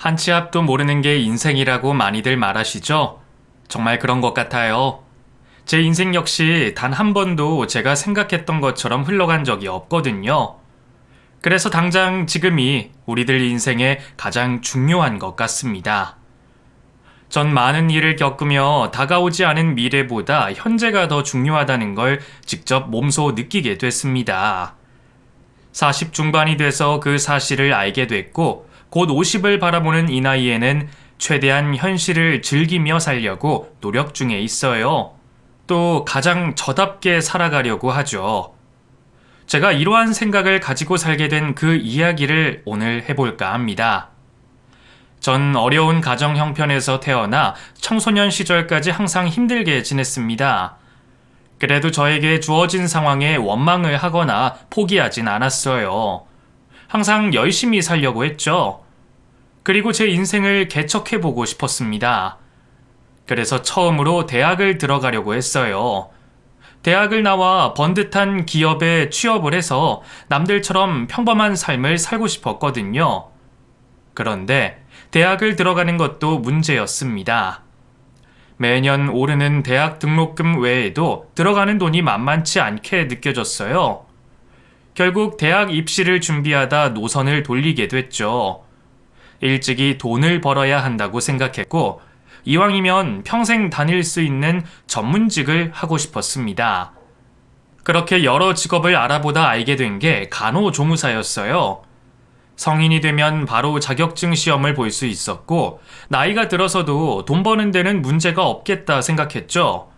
한 치 앞도 모르는 게 인생이라고 많이들 말하시죠? 정말 그런 것 같아요. 제 인생 역시 단 한 번도 제가 생각했던 것처럼 흘러간 적이 없거든요. 그래서 당장 지금이 우리들 인생에 가장 중요한 것 같습니다. 전 많은 일을 겪으며 다가오지 않은 미래보다 현재가 더 중요하다는 걸 직접 몸소 느끼게 됐습니다. 40 중반이 돼서 그 사실을 알게 됐고 곧 50을 바라보는 이 나이에는 최대한 현실을 즐기며 살려고 노력 중에 있어요. 또 가장 저답게 살아가려고 하죠. 제가 이러한 생각을 가지고 살게 된 그 이야기를 오늘 해볼까 합니다. 전 어려운 가정 형편에서 태어나 청소년 시절까지 항상 힘들게 지냈습니다. 그래도 저에게 주어진 상황에 원망을 하거나 포기하진 않았어요. 항상 열심히 살려고 했죠. 그리고 제 인생을 개척해보고 싶었습니다. 그래서 처음으로 대학을 들어가려고 했어요. 대학을 나와 번듯한 기업에 취업을 해서 남들처럼 평범한 삶을 살고 싶었거든요. 그런데 대학을 들어가는 것도 문제였습니다. 매년 오르는 대학 등록금 외에도 들어가는 돈이 만만치 않게 느껴졌어요. 결국 대학 입시를 준비하다 노선을 돌리게 됐죠. 일찍이 돈을 벌어야 한다고 생각했고 이왕이면 평생 다닐 수 있는 전문직을 하고 싶었습니다. 그렇게 여러 직업을 알아보다 알게 된 게 간호조무사였어요. 성인이 되면 바로 자격증 시험을 볼 수 있었고 나이가 들어서도 돈 버는 데는 문제가 없겠다 생각했죠.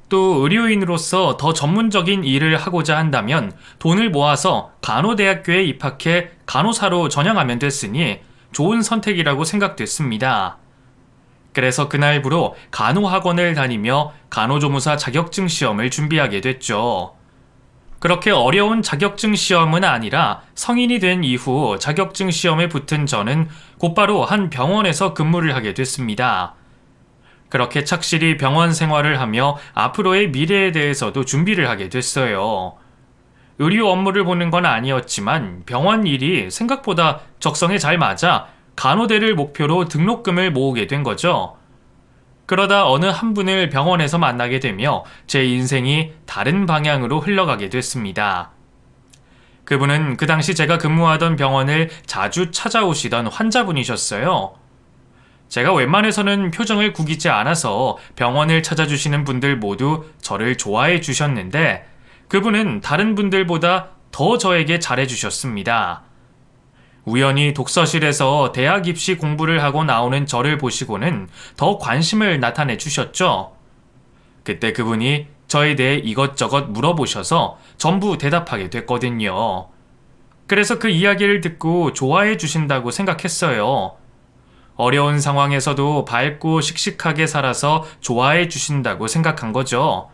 또 의료인으로서 더 전문적인 일을 하고자 한다면 돈을 모아서 간호대학교에 입학해 간호사로 전향하면 됐으니 좋은 선택이라고 생각됐습니다. 그래서 그날부로 간호학원을 다니며 간호조무사 자격증 시험을 준비하게 됐죠. 그렇게 어려운 자격증 시험은 아니라 성인이 된 이후 자격증 시험에 붙은 저는 곧바로 한 병원에서 근무를 하게 됐습니다. 그렇게 착실히 병원 생활을 하며 앞으로의 미래에 대해서도 준비를 하게 됐어요. 의료 업무를 보는 건 아니었지만 병원 일이 생각보다 적성에 잘 맞아 간호대를 목표로 등록금을 모으게 된 거죠. 그러다 어느 한 분을 병원에서 만나게 되며 제 인생이 다른 방향으로 흘러가게 됐습니다. 그분은 그 당시 제가 근무하던 병원을 자주 찾아오시던 환자분이셨어요. 제가 웬만해서는 표정을 구기지 않아서 병원을 찾아주시는 분들 모두 저를 좋아해 주셨는데 그분은 다른 분들보다 더 저에게 잘해 주셨습니다. 우연히 독서실에서 대학 입시 공부를 하고 나오는 저를 보시고는 더 관심을 나타내 주셨죠. 그때 그분이 저에 대해 이것저것 물어보셔서 전부 대답하게 됐거든요. 그래서 그 이야기를 듣고 좋아해 주신다고 생각했어요. 어려운 상황에서도 밝고 씩씩하게 살아서 좋아해 주신다고 생각한 거죠.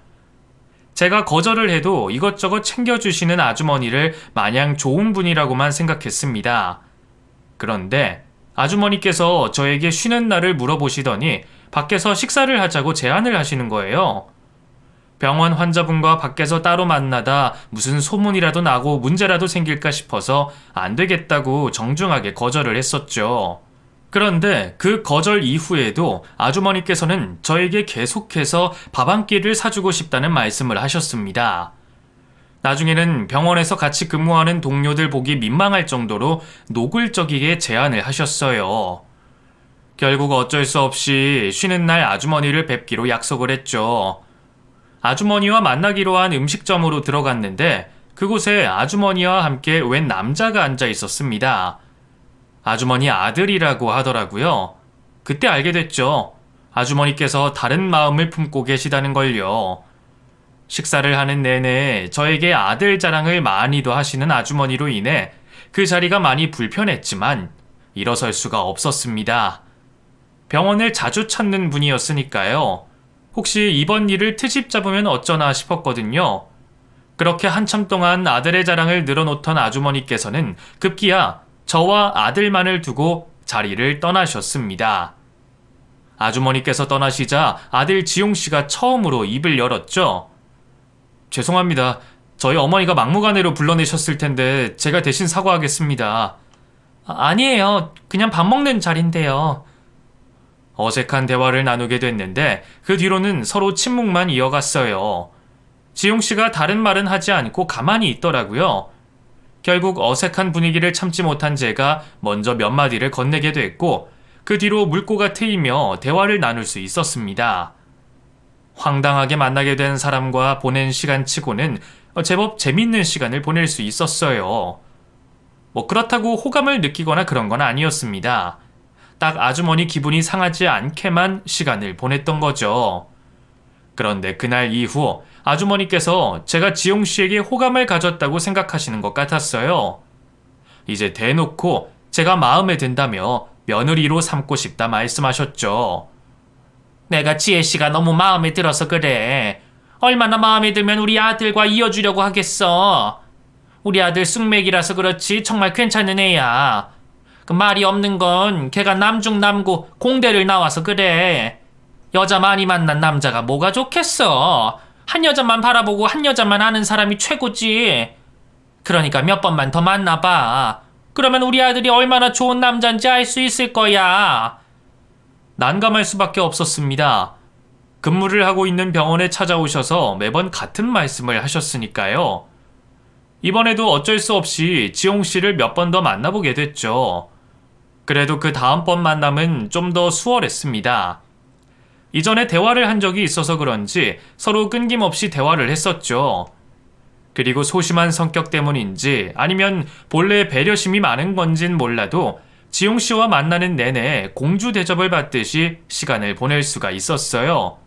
제가 거절을 해도 이것저것 챙겨주시는 아주머니를 마냥 좋은 분이라고만 생각했습니다. 그런데 아주머니께서 저에게 쉬는 날을 물어보시더니 밖에서 식사를 하자고 제안을 하시는 거예요. 병원 환자분과 밖에서 따로 만나다 무슨 소문이라도 나고 문제라도 생길까 싶어서 안 되겠다고 정중하게 거절을 했었죠. 그런데 그 거절 이후에도 아주머니께서는 저에게 계속해서 밥 한 끼를 사주고 싶다는 말씀을 하셨습니다. 나중에는 병원에서 같이 근무하는 동료들 보기 민망할 정도로 노골적이게 제안을 하셨어요. 결국 어쩔 수 없이 쉬는 날 아주머니를 뵙기로 약속을 했죠. 아주머니와 만나기로 한 음식점으로 들어갔는데 그곳에 아주머니와 함께 웬 남자가 앉아 있었습니다. 아주머니 아들이라고 하더라고요. 그때 알게 됐죠. 아주머니께서 다른 마음을 품고 계시다는 걸요. 식사를 하는 내내 저에게 아들 자랑을 많이도 하시는 아주머니로 인해 그 자리가 많이 불편했지만 일어설 수가 없었습니다. 병원을 자주 찾는 분이었으니까요. 혹시 이번 일을 트집 잡으면 어쩌나 싶었거든요. 그렇게 한참 동안 아들의 자랑을 늘어놓던 아주머니께서는 급기야 저와 아들만을 두고 자리를 떠나셨습니다. 아주머니께서 떠나시자 아들 지용씨가 처음으로 입을 열었죠. 죄송합니다. 저희 어머니가 막무가내로 불러내셨을 텐데 제가 대신 사과하겠습니다. 아니에요. 그냥 밥 먹는 자리인데요. 어색한 대화를 나누게 됐는데 그 뒤로는 서로 침묵만 이어갔어요. 지용 씨가 다른 말은 하지 않고 가만히 있더라고요. 결국 어색한 분위기를 참지 못한 제가 먼저 몇 마디를 건네게 됐고 그 뒤로 물꼬가 트이며 대화를 나눌 수 있었습니다. 황당하게 만나게 된 사람과 보낸 시간치고는 제법 재밌는 시간을 보낼 수 있었어요. 그렇다고 호감을 느끼거나 그런 건 아니었습니다. 딱 아주머니 기분이 상하지 않게만 시간을 보냈던 거죠. 그런데 그날 이후 아주머니께서 제가 지용 씨에게 호감을 가졌다고 생각하시는 것 같았어요. 이제 대놓고 제가 마음에 든다며 며느리로 삼고 싶다 말씀하셨죠. 내가 지혜 씨가 너무 마음에 들어서 그래. 얼마나 마음에 들면 우리 아들과 이어주려고 하겠어. 우리 아들 쑥맥이라서 그렇지 정말 괜찮은 애야. 그 말이 없는 건 걔가 남중남고 공대를 나와서 그래. 여자 많이 만난 남자가 뭐가 좋겠어. 한 여자만 바라보고 한 여자만 아는 사람이 최고지. 그러니까 몇 번만 더 만나봐. 그러면 우리 아들이 얼마나 좋은 남자인지 알 수 있을 거야. 난감할 수밖에 없었습니다. 근무를 하고 있는 병원에 찾아오셔서 매번 같은 말씀을 하셨으니까요. 이번에도 어쩔 수 없이 지용 씨를 몇 번 더 만나보게 됐죠. 그래도 그 다음번 만남은 좀 더 수월했습니다. 이전에 대화를 한 적이 있어서 그런지 서로 끊김없이 대화를 했었죠. 그리고 소심한 성격 때문인지 아니면 본래 배려심이 많은 건진 몰라도 지용 씨와 만나는 내내 공주 대접을 받듯이 시간을 보낼 수가 있었어요.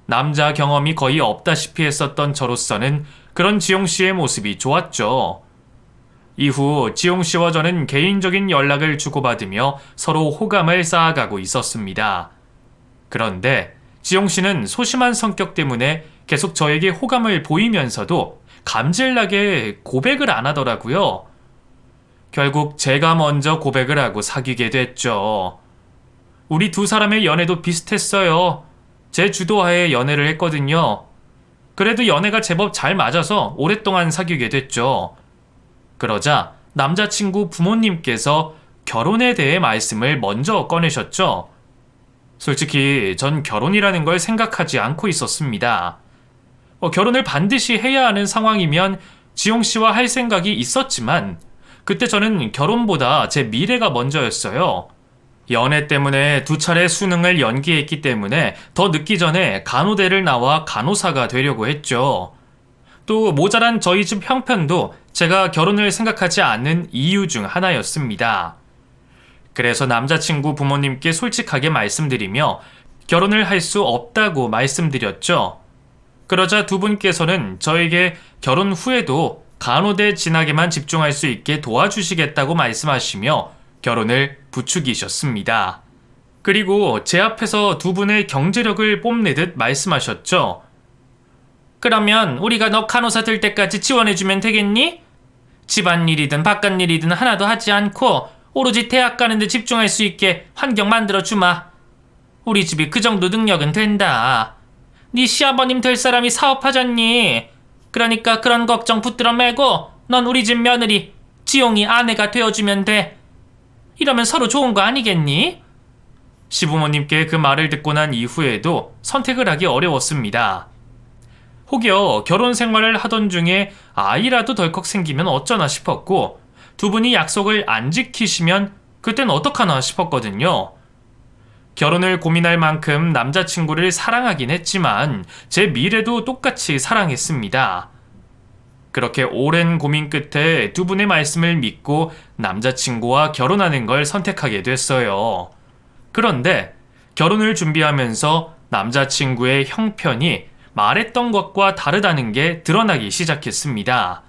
남자 경험이 거의 없다시피 했었던 저로서는 그런 지용 씨의 모습이 좋았죠. 이후 지용 씨와 저는 개인적인 연락을 주고받으며 서로 호감을 쌓아가고 있었습니다. 그런데 지용 씨는 소심한 성격 때문에 계속 저에게 호감을 보이면서도 감질나게 고백을 안 하더라고요. 결국 제가 먼저 고백을 하고 사귀게 됐죠. 우리 두 사람의 연애도 비슷했어요. 제 주도하에 연애를 했거든요. 그래도 연애가 제법 잘 맞아서 오랫동안 사귀게 됐죠. 그러자 남자친구 부모님께서 결혼에 대해 말씀을 먼저 꺼내셨죠. 솔직히 전 결혼이라는 걸 생각하지 않고 있었습니다. 결혼을 반드시 해야 하는 상황이면 지용 씨와 할 생각이 있었지만 그때 저는 결혼보다 제 미래가 먼저였어요. 연애 때문에 2차례 수능을 연기했기 때문에 더 늦기 전에 간호대를 나와 간호사가 되려고 했죠. 또 모자란 저희 집 형편도 제가 결혼을 생각하지 않는 이유 중 하나였습니다. 그래서 남자친구 부모님께 솔직하게 말씀드리며 결혼을 할 수 없다고 말씀드렸죠. 그러자 두 분께서는 저에게 결혼 후에도 간호대 진학에만 집중할 수 있게 도와주시겠다고 말씀하시며 결혼을 부추기셨습니다. 그리고 제 앞에서 두 분의 경제력을 뽐내듯 말씀하셨죠. 그러면 우리가 너 간호사 될 때까지 지원해주면 되겠니? 집안일이든 바깥일이든 하나도 하지 않고 오로지 대학 가는 데 집중할 수 있게 환경 만들어주마. 우리 집이 그 정도 능력은 된다. 네 시아버님 될 사람이 사업하잖니. 그러니까 그런 걱정 붙들어 매고 넌 우리 집 며느리 지용이 아내가 되어주면 돼. 이러면 서로 좋은 거 아니겠니? 시부모님께 그 말을 듣고 난 이후에도 선택을 하기 어려웠습니다. 혹여 결혼 생활을 하던 중에 아이라도 덜컥 생기면 어쩌나 싶었고 두 분이 약속을 안 지키시면 그땐 어떡하나 싶었거든요. 결혼을 고민할 만큼 남자친구를 사랑하긴 했지만 제 미래도 똑같이 사랑했습니다. 그렇게 오랜 고민 끝에 두 분의 말씀을 믿고 남자친구와 결혼하는 걸 선택하게 됐어요. 그런데 결혼을 준비하면서 남자친구의 형편이 말했던 것과 다르다는 게 드러나기 시작했습니다.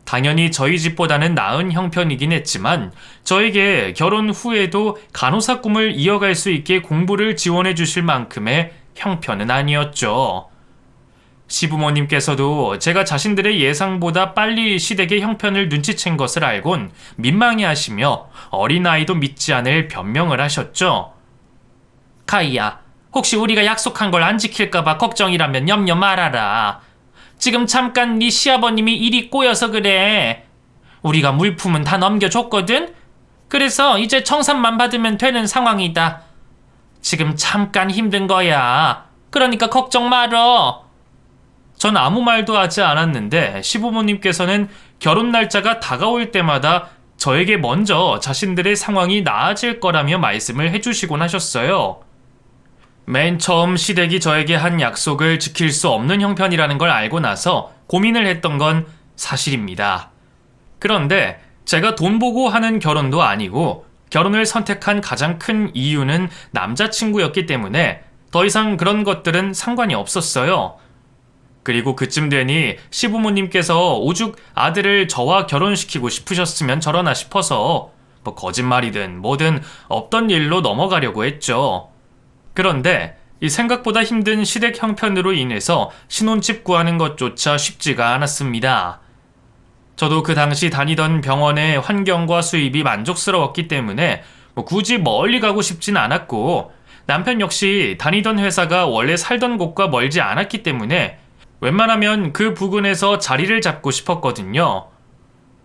당연히 저희 집보다는 나은 형편이긴 했지만 저에게 결혼 후에도 간호사 꿈을 이어갈 수 있게 공부를 지원해 주실 만큼의 형편은 아니었죠. 시부모님께서도 제가 자신들의 예상보다 빨리 시댁의 형편을 눈치챈 것을 알곤 민망해하시며 어린아이도 믿지 않을 변명을 하셨죠. 카이야, 혹시 우리가 약속한 걸 안 지킬까봐 걱정이라면 염려 말아라. 지금 잠깐 네 시아버님이 일이 꼬여서 그래. 우리가 물품은 다 넘겨줬거든? 그래서 이제 청산만 받으면 되는 상황이다. 지금 잠깐 힘든 거야. 그러니까 걱정 말어. 전 아무 말도 하지 않았는데 시부모님께서는 결혼 날짜가 다가올 때마다 저에게 먼저 자신들의 상황이 나아질 거라며 말씀을 해주시곤 하셨어요. 맨 처음 시댁이 저에게 한 약속을 지킬 수 없는 형편이라는 걸 알고 나서 고민을 했던 건 사실입니다. 그런데 제가 돈 보고 하는 결혼도 아니고 결혼을 선택한 가장 큰 이유는 남자친구였기 때문에 더 이상 그런 것들은 상관이 없었어요. 그리고 그쯤 되니 시부모님께서 오죽 아들을 저와 결혼시키고 싶으셨으면 저러나 싶어서 뭐 거짓말이든 뭐든 없던 일로 넘어가려고 했죠. 그런데 이 생각보다 힘든 시댁 형편으로 인해서 신혼집 구하는 것조차 쉽지가 않았습니다. 저도 그 당시 다니던 병원의 환경과 수입이 만족스러웠기 때문에 굳이 멀리 가고 싶진 않았고 남편 역시 다니던 회사가 원래 살던 곳과 멀지 않았기 때문에 웬만하면 그 부근에서 자리를 잡고 싶었거든요.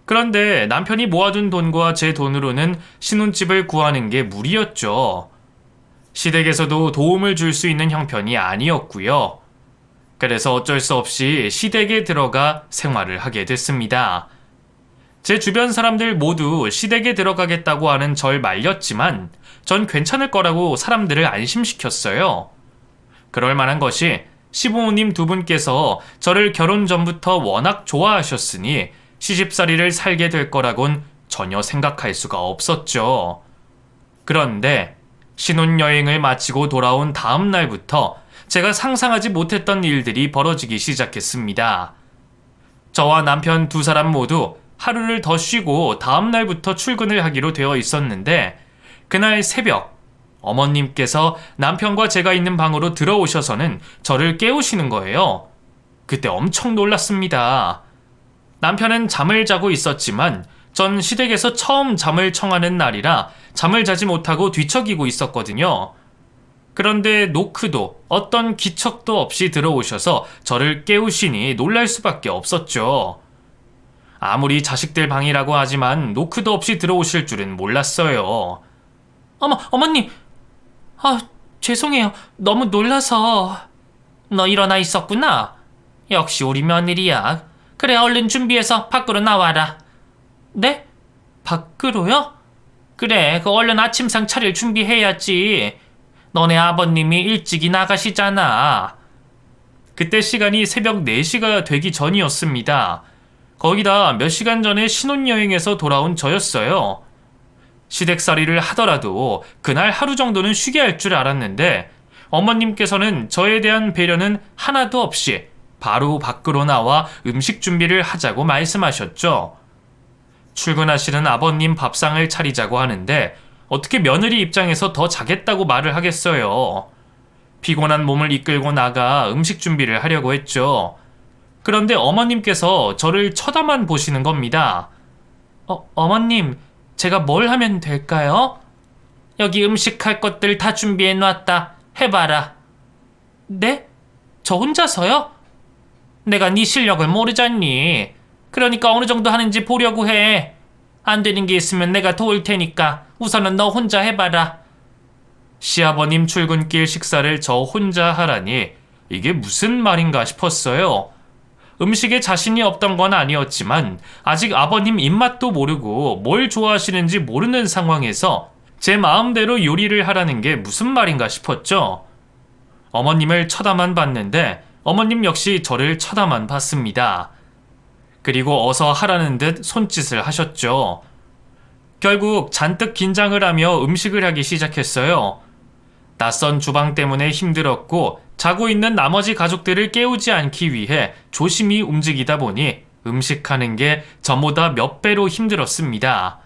그런데 남편이 모아둔 돈과 제 돈으로는 신혼집을 구하는 게 무리였죠. 시댁에서도 도움을 줄 수 있는 형편이 아니었고요. 그래서 어쩔 수 없이 시댁에 들어가 생활을 하게 됐습니다. 제 주변 사람들 모두 시댁에 들어가겠다고 하는 절 말렸지만 전 괜찮을 거라고 사람들을 안심시켰어요. 그럴 만한 것이 시부모님 두 분께서 저를 결혼 전부터 워낙 좋아하셨으니 시집살이를 살게 될 거라곤 전혀 생각할 수가 없었죠. 그런데 신혼여행을 마치고 돌아온 다음 날부터 제가 상상하지 못했던 일들이 벌어지기 시작했습니다. 저와 남편 두 사람 모두 하루를 더 쉬고 다음 날부터 출근을 하기로 되어 있었는데 그날 새벽 어머님께서 남편과 제가 있는 방으로 들어오셔서는 저를 깨우시는 거예요. 그때 엄청 놀랐습니다. 남편은 잠을 자고 있었지만 전 시댁에서 처음 잠을 청하는 날이라 잠을 자지 못하고 뒤척이고 있었거든요. 그런데 노크도 어떤 기척도 없이 들어오셔서 저를 깨우시니 놀랄 수밖에 없었죠. 아무리 자식들 방이라고 하지만 노크도 없이 들어오실 줄은 몰랐어요. 어머님! 죄송해요. 너무 놀라서. 너 일어나 있었구나. 역시 우리 며느리야. 그래, 얼른 준비해서 밖으로 나와라. 네? 밖으로요? 그래, 얼른 아침상 차릴 준비해야지. 너네 아버님이 일찍이 나가시잖아. 그때 시간이 새벽 4시가 되기 전이었습니다. 거기다 몇 시간 전에 신혼여행에서 돌아온 저였어요. 시댁살이를 하더라도 그날 하루 정도는 쉬게 할 줄 알았는데 어머님께서는 저에 대한 배려는 하나도 없이 바로 밖으로 나와 음식 준비를 하자고 말씀하셨죠. 출근하시는 아버님 밥상을 차리자고 하는데 어떻게 며느리 입장에서 더 자겠다고 말을 하겠어요. 피곤한 몸을 이끌고 나가 음식 준비를 하려고 했죠. 그런데 어머님께서 저를 쳐다만 보시는 겁니다. 어머님, 제가 뭘 하면 될까요? 여기 음식할 것들 다 준비해놨다. 해봐라. 네? 저 혼자서요? 내가 네 실력을 모르잖니. 그러니까 어느 정도 하는지 보려고 해. 안 되는 게 있으면 내가 도울 테니까 우선은 너 혼자 해봐라. 시아버님 출근길 식사를 저 혼자 하라니 이게 무슨 말인가 싶었어요. 음식에 자신이 없던 건 아니었지만 아직 아버님 입맛도 모르고 뭘 좋아하시는지 모르는 상황에서 제 마음대로 요리를 하라는 게 무슨 말인가 싶었죠. 어머님을 쳐다만 봤는데 어머님 역시 저를 쳐다만 봤습니다. 그리고 어서 하라는 듯 손짓을 하셨죠. 결국 잔뜩 긴장을 하며 음식을 하기 시작했어요. 낯선 주방 때문에 힘들었고 자고 있는 나머지 가족들을 깨우지 않기 위해 조심히 움직이다 보니 음식하는 게 전보다 몇 배로 힘들었습니다.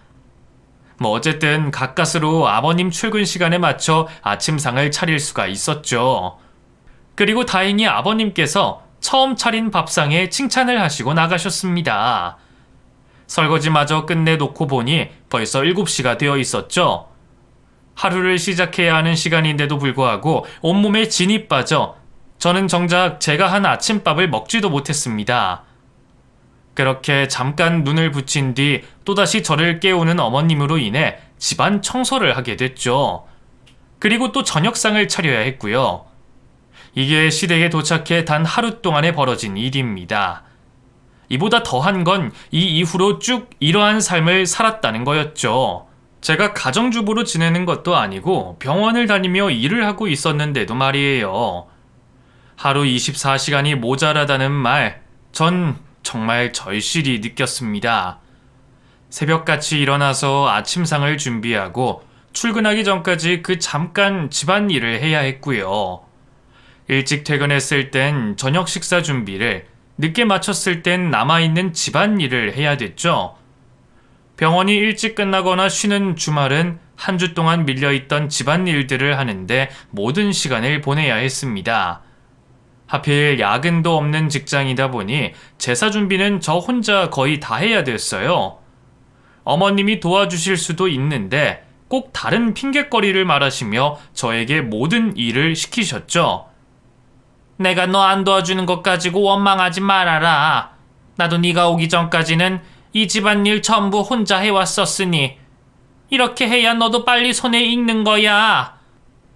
어쨌든 가까스로 아버님 출근 시간에 맞춰 아침상을 차릴 수가 있었죠. 그리고 다행히 아버님께서 처음 차린 밥상에 칭찬을 하시고 나가셨습니다. 설거지마저 끝내놓고 보니 벌써 7시가 되어 있었죠. 하루를 시작해야 하는 시간인데도 불구하고 온몸에 진이 빠져 저는 정작 제가 한 아침밥을 먹지도 못했습니다. 그렇게 잠깐 눈을 붙인 뒤 또다시 저를 깨우는 어머님으로 인해 집안 청소를 하게 됐죠. 그리고 또 저녁상을 차려야 했고요. 이게 시댁에 도착해 단 하루 동안에 벌어진 일입니다. 이보다 더한 건 이 이후로 쭉 이러한 삶을 살았다는 거였죠. 제가 가정주부로 지내는 것도 아니고 병원을 다니며 일을 하고 있었는데도 말이에요. 하루 24시간이 모자라다는 말, 전 정말 절실히 느꼈습니다. 새벽같이 일어나서 아침상을 준비하고 출근하기 전까지 그 잠깐 집안일을 해야 했고요. 일찍 퇴근했을 땐 저녁 식사 준비를, 늦게 마쳤을 땐 남아있는 집안일을 해야 됐죠. 병원이 일찍 끝나거나 쉬는 주말은 한 주 동안 밀려있던 집안일들을 하는데 모든 시간을 보내야 했습니다. 하필 야근도 없는 직장이다 보니 제사 준비는 저 혼자 거의 다 해야 됐어요. 어머님이 도와주실 수도 있는데 꼭 다른 핑곗거리를 말하시며 저에게 모든 일을 시키셨죠. 내가 너 안 도와주는 것 가지고 원망하지 말아라. 나도 네가 오기 전까지는 이 집안일 전부 혼자 해왔었으니 이렇게 해야 너도 빨리 손에 익는 거야.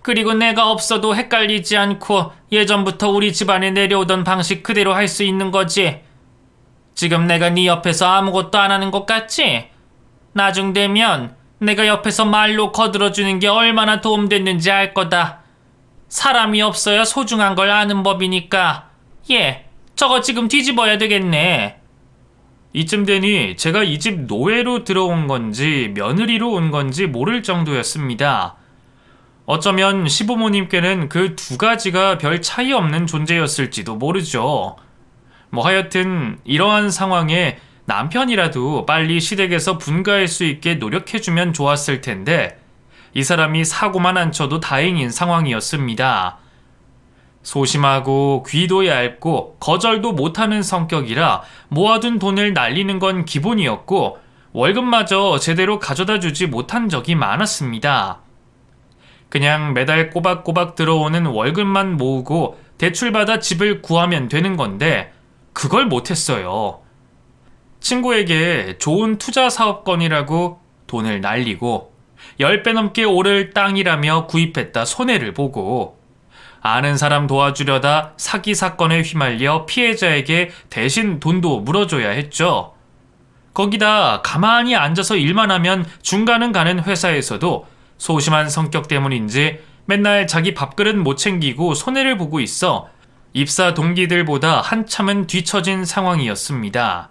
그리고 내가 없어도 헷갈리지 않고 예전부터 우리 집안에 내려오던 방식 그대로 할 수 있는 거지. 지금 내가 네 옆에서 아무것도 안 하는 것 같지? 나중 되면 내가 옆에서 말로 거들어주는 게 얼마나 도움됐는지 알 거다. 사람이 없어야 소중한 걸 아는 법이니까. 저거 지금 뒤집어야 되겠네. 이쯤 되니 제가 이 집 노예로 들어온 건지 며느리로 온 건지 모를 정도였습니다. 어쩌면 시부모님께는 그 두 가지가 별 차이 없는 존재였을지도 모르죠. 하여튼 이러한 상황에 남편이라도 빨리 시댁에서 분가할 수 있게 노력해주면 좋았을 텐데 이 사람이 사고만 안 쳐도 다행인 상황이었습니다. 소심하고 귀도 얇고 거절도 못하는 성격이라 모아둔 돈을 날리는 건 기본이었고 월급마저 제대로 가져다 주지 못한 적이 많았습니다. 그냥 매달 꼬박꼬박 들어오는 월급만 모으고 대출받아 집을 구하면 되는 건데 그걸 못했어요. 친구에게 좋은 투자 사업권이라고 돈을 날리고 10배 넘게 오를 땅이라며 구입했다 손해를 보고 아는 사람 도와주려다 사기 사건에 휘말려 피해자에게 대신 돈도 물어줘야 했죠. 거기다 가만히 앉아서 일만 하면 중간은 가는 회사에서도 소심한 성격 때문인지 맨날 자기 밥그릇 못 챙기고 손해를 보고 있어 입사 동기들보다 한참은 뒤처진 상황이었습니다.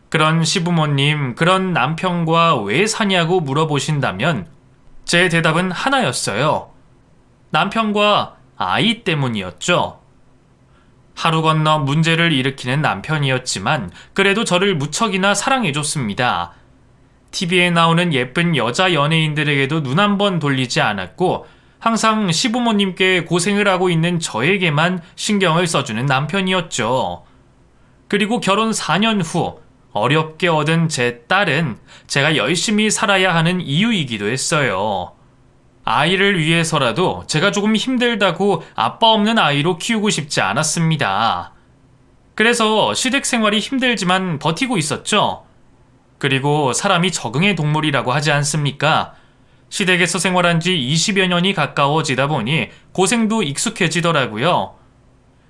그런 시부모님, 그런 남편과 왜 사냐고 물어보신다면 제 대답은 하나였어요. 남편과 아이 때문이었죠. 하루 건너 문제를 일으키는 남편이었지만 그래도 저를 무척이나 사랑해줬습니다. TV에 나오는 예쁜 여자 연예인들에게도 눈 한 번 돌리지 않았고 항상 시부모님께 고생을 하고 있는 저에게만 신경을 써주는 남편이었죠. 그리고 결혼 4년 후 어렵게 얻은 제 딸은 제가 열심히 살아야 하는 이유이기도 했어요. 아이를 위해서라도 제가 조금 힘들다고 아빠 없는 아이로 키우고 싶지 않았습니다. 그래서 시댁 생활이 힘들지만 버티고 있었죠. 그리고 사람이 적응의 동물이라고 하지 않습니까? 시댁에서 생활한 지 20여 년이 가까워지다 보니 고생도 익숙해지더라고요.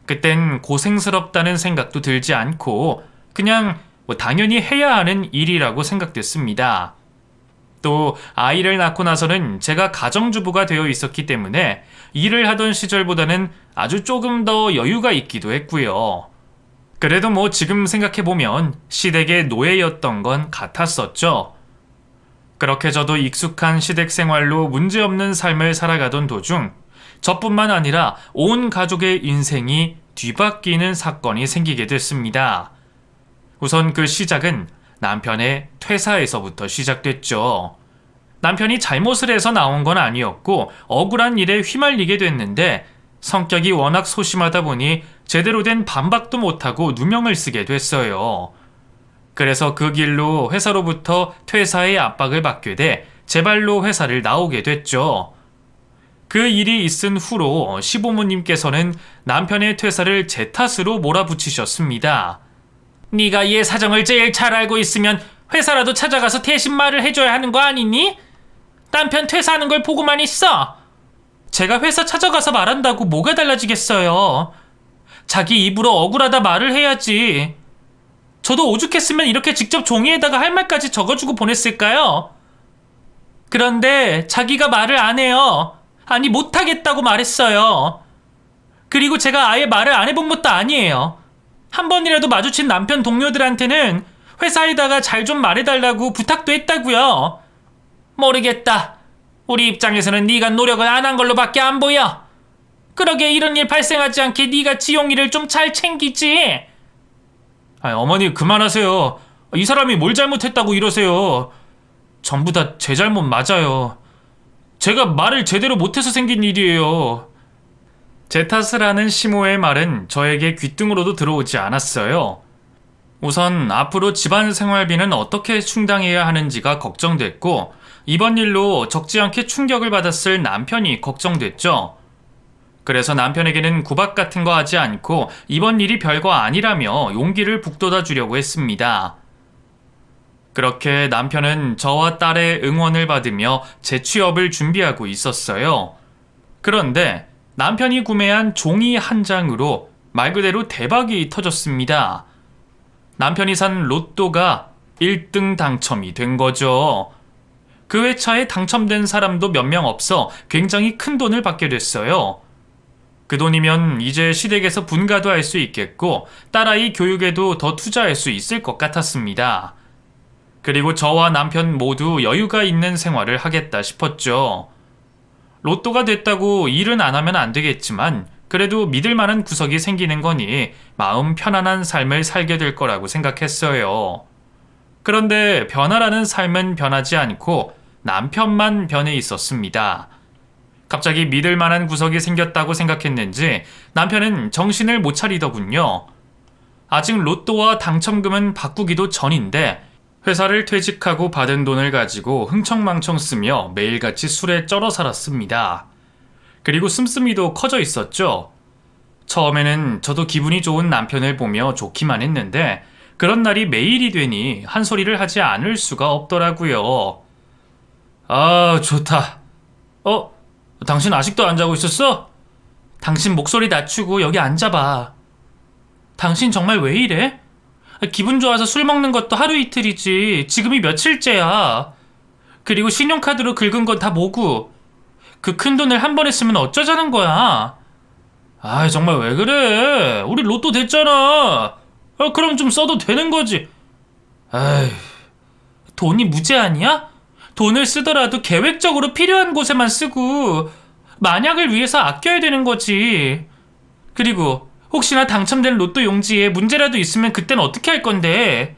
그땐 고생스럽다는 생각도 들지 않고 그냥 당연히 해야 하는 일이라고 생각됐습니다. 또 아이를 낳고 나서는 제가 가정주부가 되어 있었기 때문에 일을 하던 시절보다는 아주 조금 더 여유가 있기도 했고요. 그래도 지금 생각해보면 시댁의 노예였던 건 같았었죠. 그렇게 저도 익숙한 시댁 생활로 문제없는 삶을 살아가던 도중 저뿐만 아니라 온 가족의 인생이 뒤바뀌는 사건이 생기게 됐습니다. 우선 그 시작은 남편의 퇴사에서부터 시작됐죠. 남편이 잘못을 해서 나온 건 아니었고 억울한 일에 휘말리게 됐는데 성격이 워낙 소심하다 보니 제대로 된 반박도 못하고 누명을 쓰게 됐어요. 그래서 그 길로 회사로부터 퇴사의 압박을 받게 돼 제 발로 회사를 나오게 됐죠. 그 일이 있은 후로 시부모님께서는 남편의 퇴사를 제 탓으로 몰아붙이셨습니다. 네가 얘 사정을 제일 잘 알고 있으면 회사라도 찾아가서 대신 말을 해줘야 하는 거 아니니? 남편 퇴사하는 걸 보고만 있어. 제가 회사 찾아가서 말한다고 뭐가 달라지겠어요. 자기 입으로 억울하다 말을 해야지. 저도 오죽했으면 이렇게 직접 종이에다가 할 말까지 적어주고 보냈을까요? 그런데 자기가 말을 안 해요. 아니, 못하겠다고 말했어요. 그리고 제가 아예 말을 안 해본 것도 아니에요. 한 번이라도 마주친 남편 동료들한테는 회사에다가 잘 좀 말해달라고 부탁도 했다고요. 모르겠다. 우리 입장에서는 네가 노력을 안 한 걸로밖에 안 보여. 그러게 이런 일 발생하지 않게 네가 지용이를 좀 잘 챙기지. 아니, 어머니 그만하세요. 이 사람이 뭘 잘못했다고 이러세요. 전부 다 제 잘못 맞아요. 제가 말을 제대로 못해서 생긴 일이에요. 제 탓을 하는 시모의 말은 저에게 귓등으로도 들어오지 않았어요. 우선 앞으로 집안 생활비는 어떻게 충당해야 하는지가 걱정됐고, 이번 일로 적지 않게 충격을 받았을 남편이 걱정됐죠. 그래서 남편에게는 구박 같은 거 하지 않고 이번 일이 별거 아니라며 용기를 북돋아 주려고 했습니다. 그렇게 남편은 저와 딸의 응원을 받으며 재취업을 준비하고 있었어요. 그런데 남편이 구매한 종이 한 장으로 말 그대로 대박이 터졌습니다. 남편이 산 로또가 1등 당첨이 된 거죠. 그 회차에 당첨된 사람도 몇 명 없어 굉장히 큰 돈을 받게 됐어요. 그 돈이면 이제 시댁에서 분가도 할 수 있겠고 딸아이 교육에도 더 투자할 수 있을 것 같았습니다. 그리고 저와 남편 모두 여유가 있는 생활을 하겠다 싶었죠. 로또가 됐다고 일은 안 하면 안 되겠지만 그래도 믿을 만한 구석이 생기는 거니 마음 편안한 삶을 살게 될 거라고 생각했어요. 그런데 변화라는 삶은 변하지 않고 남편만 변해 있었습니다. 갑자기 믿을 만한 구석이 생겼다고 생각했는지 남편은 정신을 못 차리더군요. 아직 로또와 당첨금은 바꾸기도 전인데 회사를 퇴직하고 받은 돈을 가지고 흥청망청 쓰며 매일같이 술에 쩔어 살았습니다. 그리고 씀씀이도 커져 있었죠. 처음에는 저도 기분이 좋은 남편을 보며 좋기만 했는데 그런 날이 매일이 되니 한 소리를 하지 않을 수가 없더라고요. 아, 좋다. 당신 아직도 안 자고 있었어? 당신 목소리 낮추고 여기 앉아봐. 당신 정말 왜 이래? 기분 좋아서 술 먹는 것도 하루 이틀이지 지금이 며칠째야. 그리고 신용카드로 긁은 건 다 뭐고. 그 큰 돈을 한 번에 쓰면 어쩌자는 거야. 아, 정말 왜 그래? 우리 로또 됐잖아. 그럼 좀 써도 되는 거지. 아이, 돈이 무제한이야? 돈을 쓰더라도 계획적으로 필요한 곳에만 쓰고 만약을 위해서 아껴야 되는 거지. 그리고 혹시나 당첨된 로또 용지에 문제라도 있으면 그땐 어떻게 할 건데?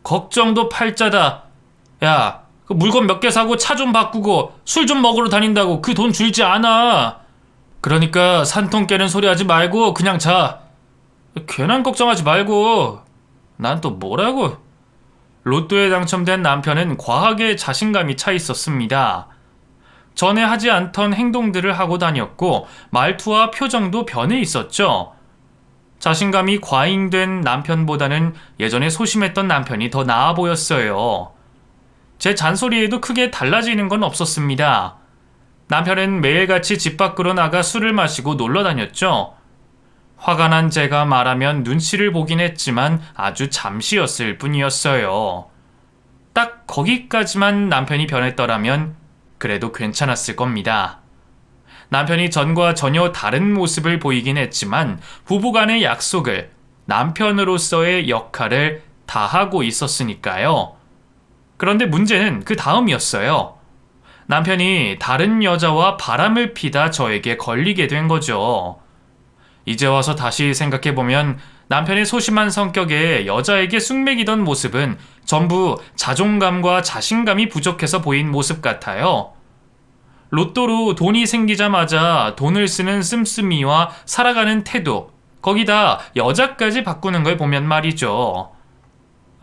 걱정도 팔자다. 야, 그 물건 몇 개 사고 차 좀 바꾸고 술 좀 먹으러 다닌다고 그 돈 줄지 않아. 그러니까 산통 깨는 소리 하지 말고 그냥 자. 괜한 걱정하지 말고. 난 또 뭐라고? 로또에 당첨된 남편은 과하게 자신감이 차 있었습니다. 전에 하지 않던 행동들을 하고 다녔고 말투와 표정도 변해 있었죠. 자신감이 과잉된 남편보다는 예전에 소심했던 남편이 더 나아 보였어요. 제 잔소리에도 크게 달라지는 건 없었습니다. 남편은 매일같이 집 밖으로 나가 술을 마시고 놀러 다녔죠. 화가 난 제가 말하면 눈치를 보긴 했지만 아주 잠시였을 뿐이었어요. 딱 거기까지만 남편이 변했더라면 그래도 괜찮았을 겁니다. 남편이 전과 전혀 다른 모습을 보이긴 했지만 부부간의 약속을 남편으로서의 역할을 다하고 있었으니까요. 그런데 문제는 그 다음이었어요. 남편이 다른 여자와 바람을 피다 저에게 걸리게 된 거죠. 이제 와서 다시 생각해보면 남편의 소심한 성격에 여자에게 쑥맥이던 모습은 전부 자존감과 자신감이 부족해서 보인 모습 같아요. 로또로 돈이 생기자마자 돈을 쓰는 씀씀이와 살아가는 태도, 거기다 여자까지 바꾸는 걸 보면 말이죠.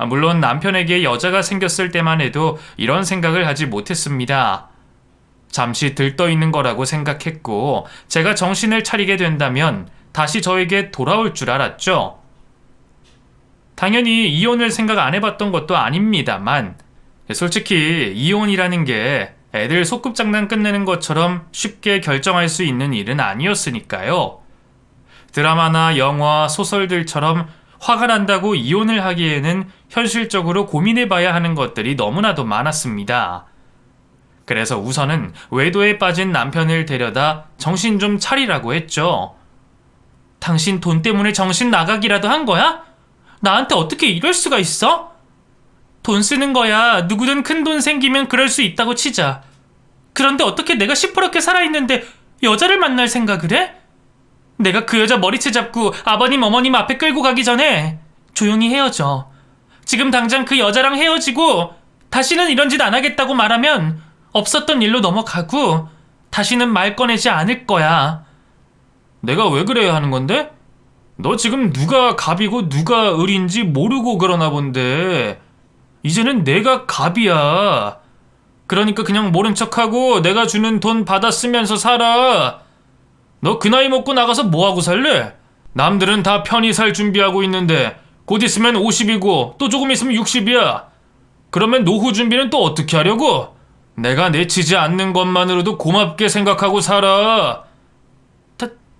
물론 남편에게 여자가 생겼을 때만 해도 이런 생각을 하지 못했습니다. 잠시 들떠있는 거라고 생각했고 제가 정신을 차리게 된다면 다시 저에게 돌아올 줄 알았죠. 당연히 이혼을 생각 안 해봤던 것도 아닙니다만 솔직히 이혼이라는 게 애들 소꿉장난 끝내는 것처럼 쉽게 결정할 수 있는 일은 아니었으니까요. 드라마나 영화, 소설들처럼 화가 난다고 이혼을 하기에는 현실적으로 고민해봐야 하는 것들이 너무나도 많았습니다. 그래서 우선은 외도에 빠진 남편을 데려다 정신 좀 차리라고 했죠. 당신 돈 때문에 정신 나가기라도 한 거야? 나한테 어떻게 이럴 수가 있어? 돈 쓰는 거야 누구든 큰 돈 생기면 그럴 수 있다고 치자. 그런데 어떻게 내가 시퍼렇게 살아있는데 여자를 만날 생각을 해? 내가 그 여자 머리채 잡고 아버님 어머님 앞에 끌고 가기 전에 조용히 헤어져. 지금 당장 그 여자랑 헤어지고 다시는 이런 짓 안 하겠다고 말하면 없었던 일로 넘어가고 다시는 말 꺼내지 않을 거야. 내가 왜 그래야 하는 건데? 너 지금 누가 갑이고 누가 을인지 모르고 그러나 본데 이제는 내가 갑이야. 그러니까 그냥 모른 척하고 내가 주는 돈 받아 쓰면서 살아. 너 그 나이 먹고 나가서 뭐하고 살래? 남들은 다 편히 살 준비하고 있는데 곧 있으면 50이고 또 조금 있으면 60이야. 그러면 노후 준비는 또 어떻게 하려고? 내가 내치지 않는 것만으로도 고맙게 생각하고 살아.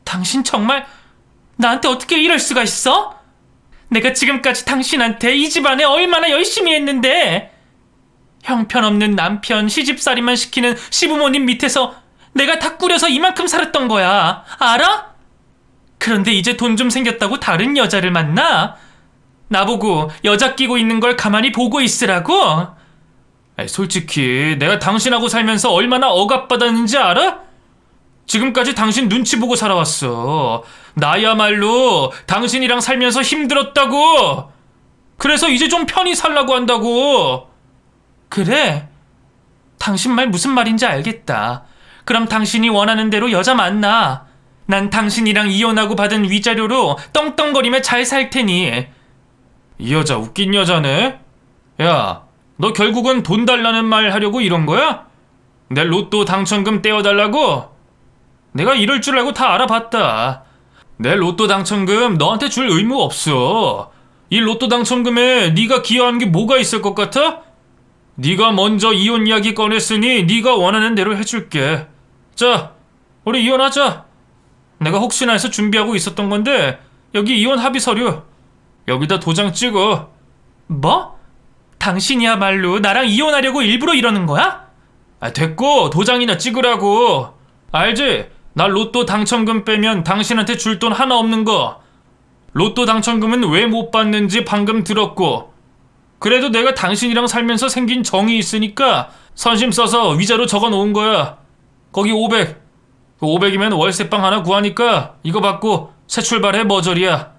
당신 정말 나한테 어떻게 이럴 수가 있어? 내가 지금까지 당신한테 이 집안에 얼마나 열심히 했는데 형편없는 남편 시집살이만 시키는 시부모님 밑에서 내가 다 꾸려서 이만큼 살았던 거야. 알아? 그런데 이제 돈 좀 생겼다고 다른 여자를 만나? 나보고 여자 끼고 있는 걸 가만히 보고 있으라고? 솔직히 내가 당신하고 살면서 얼마나 억압받았는지 알아? 지금까지 당신 눈치 보고 살아왔어. 나야말로 당신이랑 살면서 힘들었다고. 그래서 이제 좀 편히 살라고 한다고. 그래? 당신 말 무슨 말인지 알겠다. 그럼 당신이 원하는 대로 여자 만나. 난 당신이랑 이혼하고 받은 위자료로 떵떵거리며 잘 살 테니. 이 여자 웃긴 여자네. 야, 너 결국은 돈 달라는 말 하려고 이런 거야? 내 로또 당첨금 떼어달라고? 내가 이럴 줄 알고 다 알아봤다. 내 로또 당첨금 너한테 줄 의무 없어. 이 로또 당첨금에 네가 기여한 게 뭐가 있을 것 같아? 네가 먼저 이혼 이야기 꺼냈으니 네가 원하는 대로 해줄게. 자, 우리 이혼하자. 내가 혹시나 해서 준비하고 있었던 건데 여기 이혼 합의 서류. 여기다 도장 찍어. 뭐? 당신이야말로 나랑 이혼하려고 일부러 이러는 거야? 됐고 도장이나 찍으라고. 알지? 나 로또 당첨금 빼면 당신한테 줄 돈 하나 없는 거. 로또 당첨금은 왜 못 받는지 방금 들었고, 그래도 내가 당신이랑 살면서 생긴 정이 있으니까 선심 써서 위자료 적어 놓은 거야. 거기 500. 그 500이면 월세방 하나 구하니까 이거 받고 새 출발해 머저리야.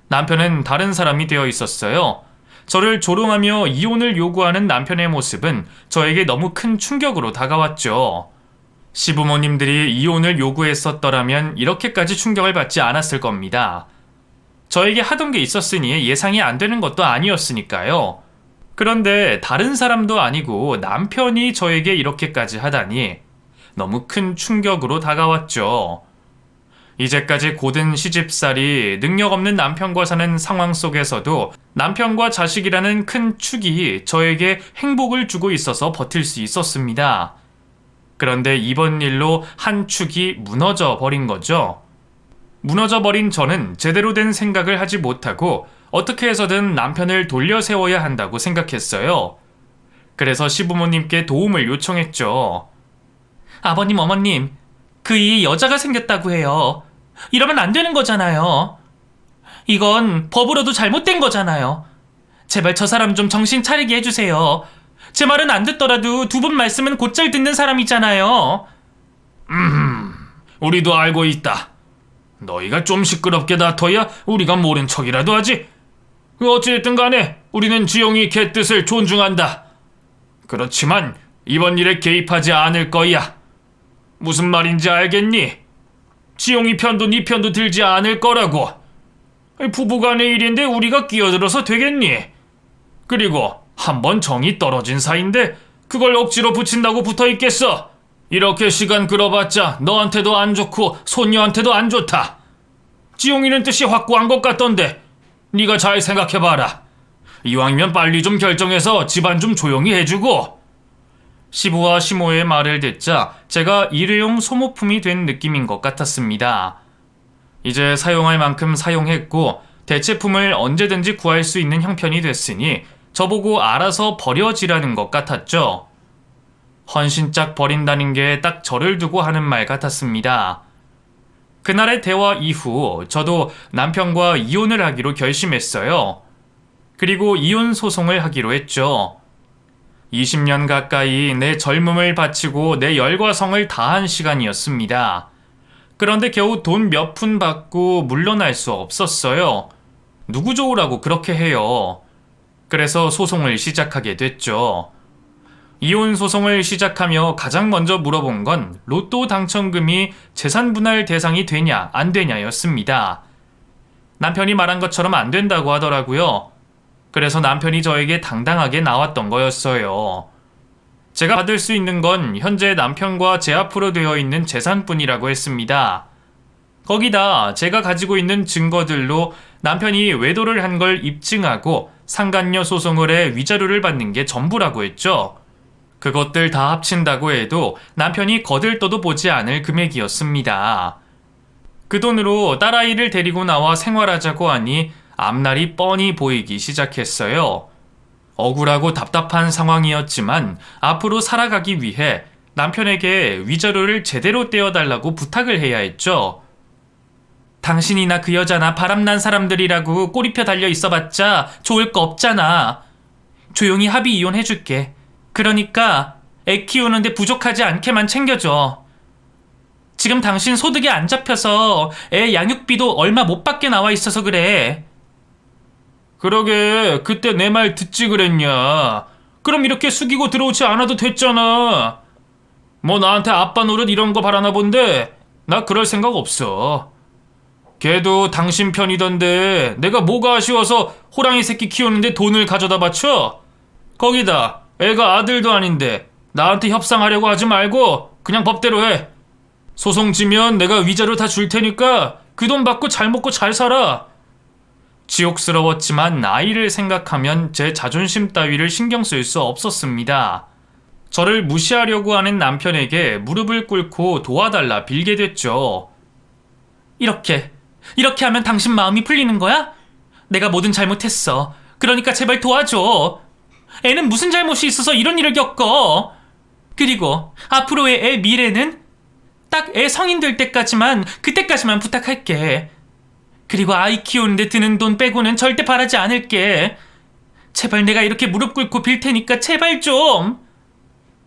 남편은 다른 사람이 되어 있었어요. 저를 조롱하며 이혼을 요구하는 남편의 모습은 저에게 너무 큰 충격으로 다가왔죠. 시부모님들이 이혼을 요구했었더라면 이렇게까지 충격을 받지 않았을 겁니다. 저에게 하던 게 있었으니 예상이 안 되는 것도 아니었으니까요. 그런데 다른 사람도 아니고 남편이 저에게 이렇게까지 하다니 너무 큰 충격으로 다가왔죠. 이제까지 고된 시집살이 능력 없는 남편과 사는 상황 속에서도 남편과 자식이라는 큰 축이 저에게 행복을 주고 있어서 버틸 수 있었습니다. 그런데 이번 일로 한 축이 무너져 버린 거죠. 무너져 버린 저는 제대로 된 생각을 하지 못하고 어떻게 해서든 남편을 돌려 세워야 한다고 생각했어요. 그래서 시부모님께 도움을 요청했죠. 아버님, 어머님, 그 이 여자가 생겼다고 해요. 이러면 안 되는 거잖아요. 이건 법으로도 잘못된 거잖아요. 제발 저 사람 좀 정신 차리게 해주세요. 제 말은 안 듣더라도 두 분 말씀은 곧잘 듣는 사람이잖아요. 우리도 알고 있다. 너희가 좀 시끄럽게 다퉈야 우리가 모른 척이라도 하지. 어찌됐든 간에 우리는 지용이 걔 뜻을 존중한다. 그렇지만 이번 일에 개입하지 않을 거야. 무슨 말인지 알겠니? 지용이 편도 네 편도 들지 않을 거라고. 부부간의 일인데 우리가 끼어들어서 되겠니? 그리고 한번 정이 떨어진 사이인데 그걸 억지로 붙인다고 붙어있겠어? 이렇게 시간 끌어봤자 너한테도 안 좋고 손녀한테도 안 좋다. 지용이는 뜻이 확고한 것 같던데 네가 잘 생각해봐라. 이왕이면 빨리 좀 결정해서 집안 좀 조용히 해주고. 시부와 시모의 말을 듣자 제가 일회용 소모품이 된 느낌인 것 같았습니다. 이제 사용할 만큼 사용했고 대체품을 언제든지 구할 수 있는 형편이 됐으니 저보고 알아서 버려지라는 것 같았죠. 헌신짝 버린다는 게 딱 저를 두고 하는 말 같았습니다. 그날의 대화 이후 저도 남편과 이혼을 하기로 결심했어요. 그리고 이혼 소송을 하기로 했죠. 20년 가까이 내 젊음을 바치고 내 열과 성을 다한 시간이었습니다. 그런데 겨우 돈 몇 푼 받고 물러날 수 없었어요. 누구 좋으라고 그렇게 해요. 그래서 소송을 시작하게 됐죠. 이혼 소송을 시작하며 가장 먼저 물어본 건 로또 당첨금이 재산 분할 대상이 되냐 안 되냐였습니다. 남편이 말한 것처럼 안 된다고 하더라고요. 그래서 남편이 저에게 당당하게 나왔던 거였어요. 제가 받을 수 있는 건 현재 남편과 제 앞으로 되어 있는 재산뿐이라고 했습니다. 거기다 제가 가지고 있는 증거들로 남편이 외도를 한 걸 입증하고 상간녀 소송을 해 위자료를 받는 게 전부라고 했죠. 그것들 다 합친다고 해도 남편이 거들떠도 보지 않을 금액이었습니다. 그 돈으로 딸아이를 데리고 나와 생활하자고 하니 앞날이 뻔히 보이기 시작했어요. 억울하고 답답한 상황이었지만 앞으로 살아가기 위해 남편에게 위자료를 제대로 떼어달라고 부탁을 해야 했죠. 당신이나 그 여자나 바람난 사람들이라고 꼬리표 달려 있어봤자 좋을 거 없잖아. 조용히 합의 이혼해줄게. 그러니까 애 키우는데 부족하지 않게만 챙겨줘. 지금 당신 소득이 안 잡혀서 애 양육비도 얼마 못 받게 나와 있어서 그래. 그러게 그때 내 말 듣지 그랬냐. 그럼 이렇게 숙이고 들어오지 않아도 됐잖아. 뭐 나한테 아빠 노릇 이런 거 바라나 본데 나 그럴 생각 없어. 걔도 당신 편이던데 내가 뭐가 아쉬워서 호랑이 새끼 키우는데 돈을 가져다 바쳐? 거기다 애가 아들도 아닌데 나한테 협상하려고 하지 말고 그냥 법대로 해. 소송 지면 내가 위자료 다 줄 테니까 그 돈 받고 잘 먹고 잘 살아. 지옥스러웠지만 아이를 생각하면 제 자존심 따위를 신경 쓸 수 없었습니다. 저를 무시하려고 하는 남편에게 무릎을 꿇고 도와달라 빌게 됐죠. 이렇게 하면 당신 마음이 풀리는 거야? 내가 뭐든 잘못했어. 그러니까 제발 도와줘. 애는 무슨 잘못이 있어서 이런 일을 겪어. 그리고 앞으로의 애 미래는 딱 애 성인 될 때까지만, 그때까지만 부탁할게. 그리고 아이 키우는데 드는 돈 빼고는 절대 바라지 않을게. 제발 내가 이렇게 무릎 꿇고 빌 테니까 제발 좀.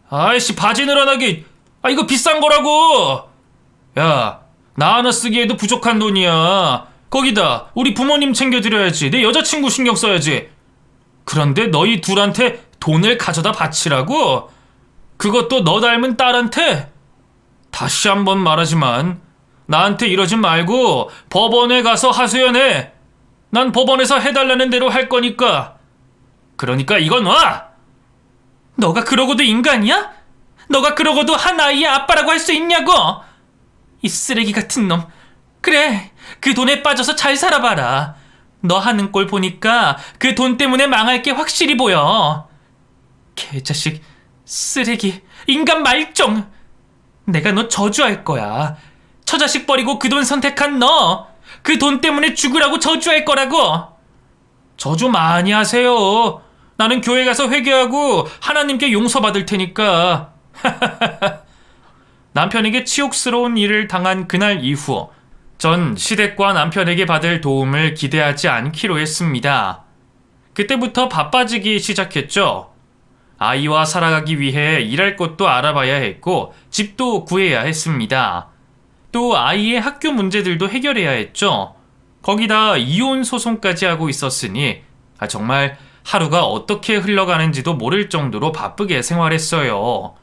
아이씨 바지 늘어나기. 이거 비싼 거라고. 야, 나 하나 쓰기에도 부족한 돈이야. 거기다 우리 부모님 챙겨드려야지. 내 여자친구 신경 써야지. 그런데 너희 둘한테 돈을 가져다 바치라고? 그것도 너 닮은 딸한테? 다시 한번 말하지만 나한테 이러지 말고 법원에 가서 하소연해. 난 법원에서 해달라는 대로 할 거니까. 그러니까 이건 와! 너가 그러고도 인간이야? 너가 그러고도 한 아이의 아빠라고 할 수 있냐고? 이 쓰레기 같은 놈. 그래, 그 돈에 빠져서 잘 살아봐라. 너 하는 꼴 보니까 그 돈 때문에 망할 게 확실히 보여. 개자식, 쓰레기, 인간 말종. 내가 너 저주할 거야. 처자식 버리고 그 돈 선택한 너. 그 돈 때문에 죽으라고 저주할 거라고. 저주 많이 하세요. 나는 교회 가서 회개하고 하나님께 용서받을 테니까. 남편에게 치욕스러운 일을 당한 그날 이후 전 시댁과 남편에게 받을 도움을 기대하지 않기로 했습니다. 그때부터 바빠지기 시작했죠. 아이와 살아가기 위해 일할 곳도 알아봐야 했고 집도 구해야 했습니다. 또 아이의 학교 문제들도 해결해야 했죠. 거기다 이혼 소송까지 하고 있었으니 정말 하루가 어떻게 흘러가는지도 모를 정도로 바쁘게 생활했어요.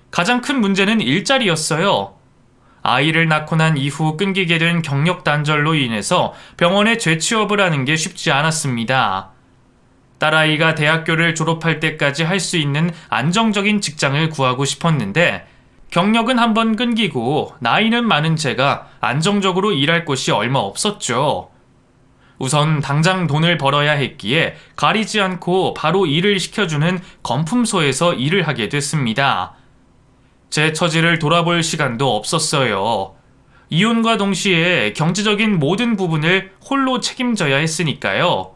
가장 큰 문제는 일자리였어요. 아이를 낳고 난 이후 끊기게 된 경력 단절로 인해서 병원에 재취업을 하는 게 쉽지 않았습니다. 딸아이가 대학교를 졸업할 때까지 할 수 있는 안정적인 직장을 구하고 싶었는데 경력은 한번 끊기고 나이는 많은 제가 안정적으로 일할 곳이 얼마 없었죠. 우선 당장 돈을 벌어야 했기에 가리지 않고 바로 일을 시켜주는 건품소에서 일을 하게 됐습니다. 제 처지를 돌아볼 시간도 없었어요. 이혼과 동시에 경제적인 모든 부분을 홀로 책임져야 했으니까요.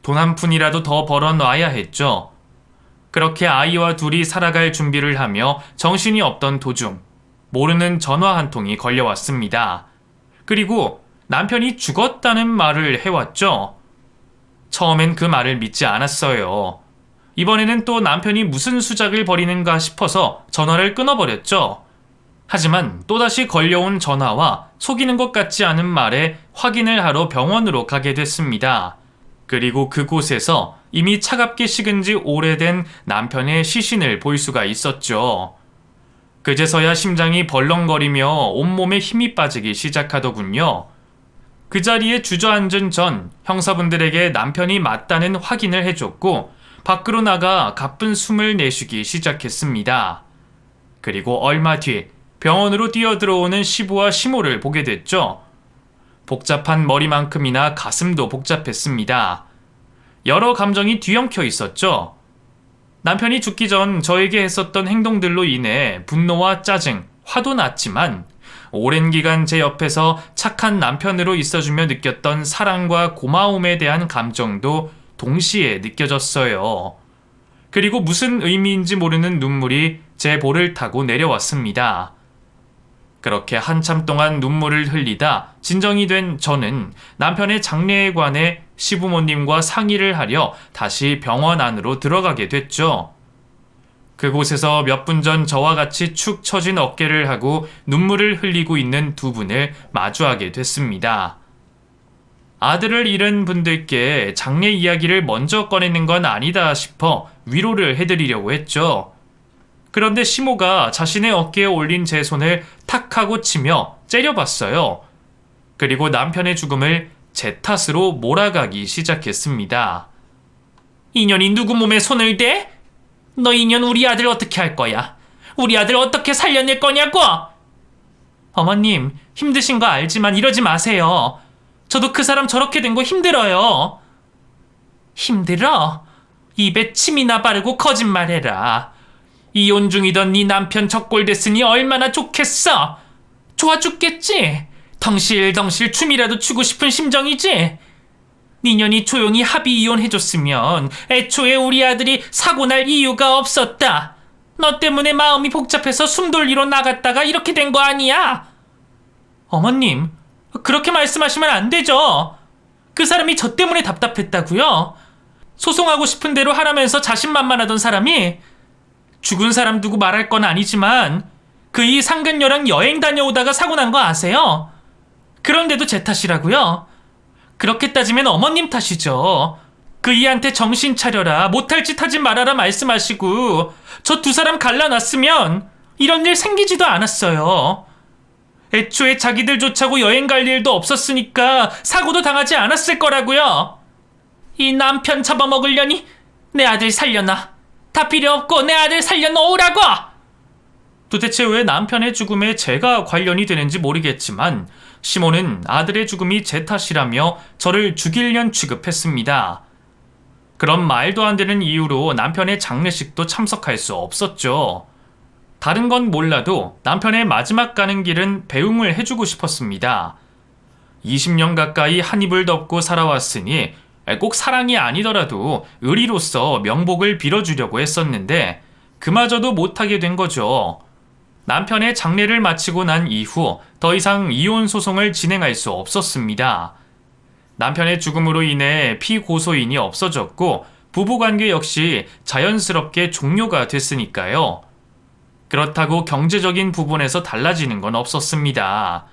돈 한 푼이라도 더 벌어놔야 했죠. 그렇게 아이와 둘이 살아갈 준비를 하며 정신이 없던 도중 모르는 전화 한 통이 걸려왔습니다. 그리고 남편이 죽었다는 말을 해왔죠. 처음엔 그 말을 믿지 않았어요. 이번에는 또 남편이 무슨 수작을 벌이는가 싶어서 전화를 끊어버렸죠. 하지만 또다시 걸려온 전화와 속이는 것 같지 않은 말에 확인을 하러 병원으로 가게 됐습니다. 그리고 그곳에서 이미 차갑게 식은 지 오래된 남편의 시신을 볼 수가 있었죠. 그제서야 심장이 벌렁거리며 온몸에 힘이 빠지기 시작하더군요. 그 자리에 주저앉은 전 형사분들에게 남편이 맞다는 확인을 해줬고 밖으로 나가 가쁜 숨을 내쉬기 시작했습니다. 그리고 얼마 뒤 병원으로 뛰어들어오는 시부와 시모를 보게 됐죠. 복잡한 머리만큼이나 가슴도 복잡했습니다. 여러 감정이 뒤엉켜 있었죠. 남편이 죽기 전 저에게 했었던 행동들로 인해 분노와 짜증, 화도 났지만 오랜 기간 제 옆에서 착한 남편으로 있어주며 느꼈던 사랑과 고마움에 대한 감정도 동시에 느껴졌어요. 그리고 무슨 의미인지 모르는 눈물이 제 볼을 타고 내려왔습니다. 그렇게 한참 동안 눈물을 흘리다 진정이 된 저는 남편의 장례에 관해 시부모님과 상의를 하려 다시 병원 안으로 들어가게 됐죠. 그곳에서 몇 분 전 저와 같이 축 처진 어깨를 하고 눈물을 흘리고 있는 두 분을 마주하게 됐습니다. 아들을 잃은 분들께 장례 이야기를 먼저 꺼내는 건 아니다 싶어 위로를 해드리려고 했죠. 그런데 시모가 자신의 어깨에 올린 제 손을 탁 하고 치며 째려봤어요. 그리고 남편의 죽음을 제 탓으로 몰아가기 시작했습니다. 이년이 누구 몸에 손을 대? 너 이년 우리 아들 어떻게 할 거야? 우리 아들 어떻게 살려낼 거냐고? 어머님, 힘드신 거 알지만 이러지 마세요. 저도 그 사람 저렇게 된 거 힘들어요. 힘들어? 입에 침이나 바르고 거짓말해라. 이혼 중이던 네 남편 적골됐으니 얼마나 좋겠어? 좋아 죽겠지? 덩실덩실 춤이라도 추고 싶은 심정이지? 니년이 조용히 합의 이혼해줬으면 애초에 우리 아들이 사고 날 이유가 없었다. 너 때문에 마음이 복잡해서 숨 돌리러 나갔다가 이렇게 된 거 아니야? 어머님, 그렇게 말씀하시면 안 되죠. 그 사람이 저 때문에 답답했다고요? 소송하고 싶은 대로 하라면서 자신만만하던 사람이 죽은 사람 두고 말할 건 아니지만 그이 상근녀랑 여행 다녀오다가 사고 난 거 아세요? 그런데도 제 탓이라고요? 그렇게 따지면 어머님 탓이죠. 그이한테 정신 차려라, 못할 짓 하지 말아라 말씀하시고 저 두 사람 갈라놨으면 이런 일 생기지도 않았어요. 애초에 자기들 좋자고 여행 갈 일도 없었으니까 사고도 당하지 않았을 거라고요. 이 남편 잡아먹으려니 내 아들 살려놔. 다 필요 없고 내 아들 살려놓으라고! 도대체 왜 남편의 죽음에 제가 관련이 되는지 모르겠지만 시모는 아들의 죽음이 제 탓이라며 저를 죽일 년 취급했습니다. 그런 말도 안 되는 이유로 남편의 장례식도 참석할 수 없었죠. 다른 건 몰라도 남편의 마지막 가는 길은 배웅을 해주고 싶었습니다. 20년 가까이 한 입을 덮고 살아왔으니 꼭 사랑이 아니더라도 의리로서 명복을 빌어주려고 했었는데 그마저도 못하게 된 거죠. 남편의 장례를 마치고 난 이후 더 이상 이혼 소송을 진행할 수 없었습니다. 남편의 죽음으로 인해 피고소인이 없어졌고 부부관계 역시 자연스럽게 종료가 됐으니까요. 그렇다고 경제적인 부분에서 달라지는 건 없었습니다.